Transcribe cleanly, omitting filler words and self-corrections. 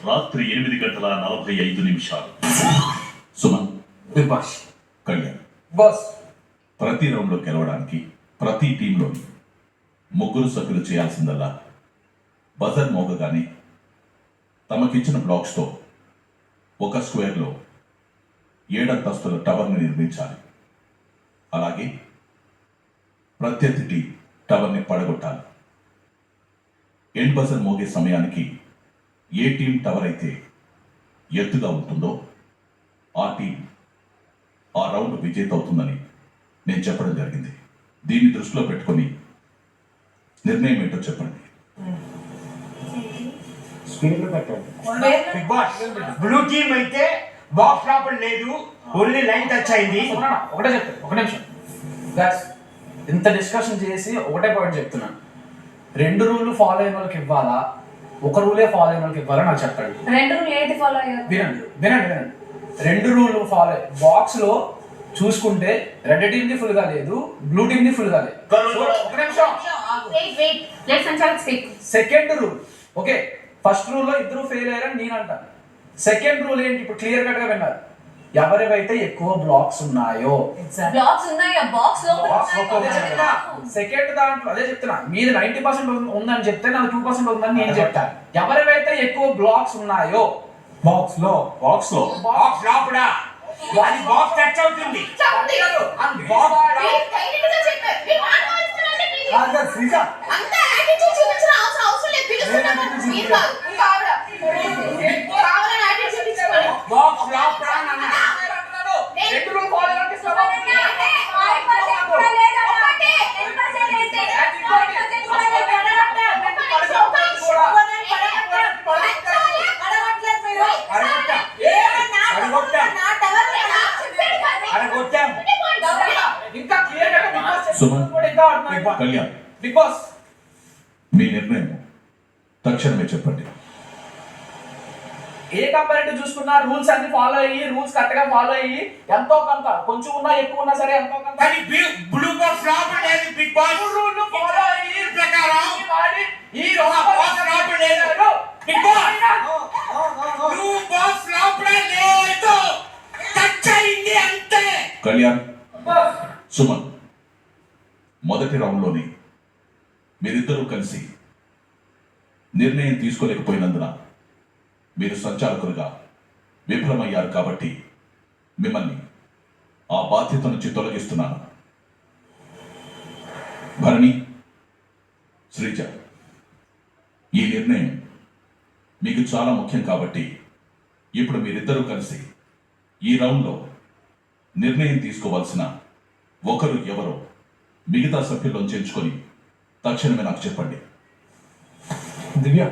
రాత్రి 8:45 Suman, Bigg Boss Kalyan. Boss ప్రతి రౌండ్లో గెలవడానికి ప్రతి టీంలోని ముగ్గురు సభ్యులు చేయాల్సిందల్లా బజర్ మోగగానే తమకిచ్చిన బ్లాక్స్తో ఒక స్క్వేర్లో 7 అంతస్తుల టవర్ని నిర్మించాలి. అలాగే ప్రత్యర్థి టీం టవర్ని పడగొట్టాలి. ఎండ్ బజర్ మోగే సమయానికి ఏ టీం టవర్ అయితే ఎత్తుగా ఉంటుందో ఆ టీం ఆ రౌండ్ విజేత అవుతుందని నేను చెప్పడం జరిగింది. దీన్ని దృష్టిలో పెట్టుకొని నిర్ణయం ఏంటో చెప్పండి. స్క్రీన్ లో పెట్టండి. బిగ్ బాస్ బ్లూ టీమ్ అయితే బాక్స్ లోపల లేదు, ఓన్లీ లైన్ టచ్ అయింది. ఒకటే చెప్తాను, ఒక నిమిషం గాస్. ఇంత డిస్కషన్ చేసి ఒకటే పాయింట్ చెప్తున్నాను. 2 రూల్ ఫాలో అయిన వాళ్ళకి ఇవ్వాలా, ఒక రూలే ఫాలో అయిన వాళ్ళకి ఇవ్వాలా నాకు చెప్పండి. 2 రూల్ ఏది ఫాలో అయ్యారు? వినండి వినండి వినండి. 2 రూల్ ఫాలో బాక్స్ లో చూసుకుంటే రెడ్ టీమ్ ది ఫుల్ గా లేదు, బ్లూ టీమ్ ది ఫుల్ గా లేదు. ఒక నిమిషం. Wait let's sanchalak speak. Second rule okay, first rule లో ఇద్దరు ఫెయిల్ అయ్యారని నేను అంటాను. సెకండ్ రూల్ ఏంటి? ఇప్పుడు క్లియర్ కట్ గా విన్నారు. ఎవరివైతే ఎక్కువ బ్లాక్స్ ఉన్నాయో, బ్లాక్స్ ఉన్నాయా బాక్స్ సెకండ్ దాంట్లో అదే చెప్తున్నా, మీది 90% ఉందని చెప్తే నాకు 2% ఉందని నేను చెప్తాను. ఎవరివైతే ఎక్కువ బ్లాక్స్ ఉన్నాయో బాక్స్ లో బాక్స్ లోపల అది బాక్స్ టచ్ అవుతుంది. బాక్స్ లోపల సుమన్, కళ్యాణ్, బిగ్ బాస్ మీ నిర్ణయం తక్షణమే చెప్పండి. ఏ కంపారిటివ్ చూసుకున్నా రూల్స్ అన్ని ఫాలో అయ్యి, రూల్స్ కరెక్ట్ గా ఫాలో అయ్యి, ఎంతో కొంత కొంచెం ఉన్నా ఎక్కువ ఉన్నా సరే ఎంతో కొంత బ్లూ బాక్స్ లోపల లేదు. బిగ్ బాస్ రూల్ ఫాలో అయ్యి ప్రకారం వాడి ఈ బాక్స్ లోపల లేదు. బిగ్ బాస్ బ్లూ బాక్స్ లోపల లేదు, టచ్ అయింది అంతే. కళ్యాణ్, సుమన్, మొదటి రౌండ్లోనే మీరిద్దరూ కలిసి నిర్ణయం తీసుకోలేకపోయినందున మీరు సంచాలకులుగా విఫలమయ్యారు. కాబట్టి మిమ్మల్ని ఆ బాధ్యత నుంచి తొలగిస్తున్నాను. భరణి, శ్రీజ, ఈ నిర్ణయం మీకు చాలా ముఖ్యం. కాబట్టి ఇప్పుడు మీరిద్దరూ కలిసి ఈ రౌండ్లో నిర్ణయం తీసుకోవాల్సిన ఒకరు ఎవరో మిగతా సభ్యులను చేర్చుకొని తక్షణమే నాకు చెప్పండి. దివ్య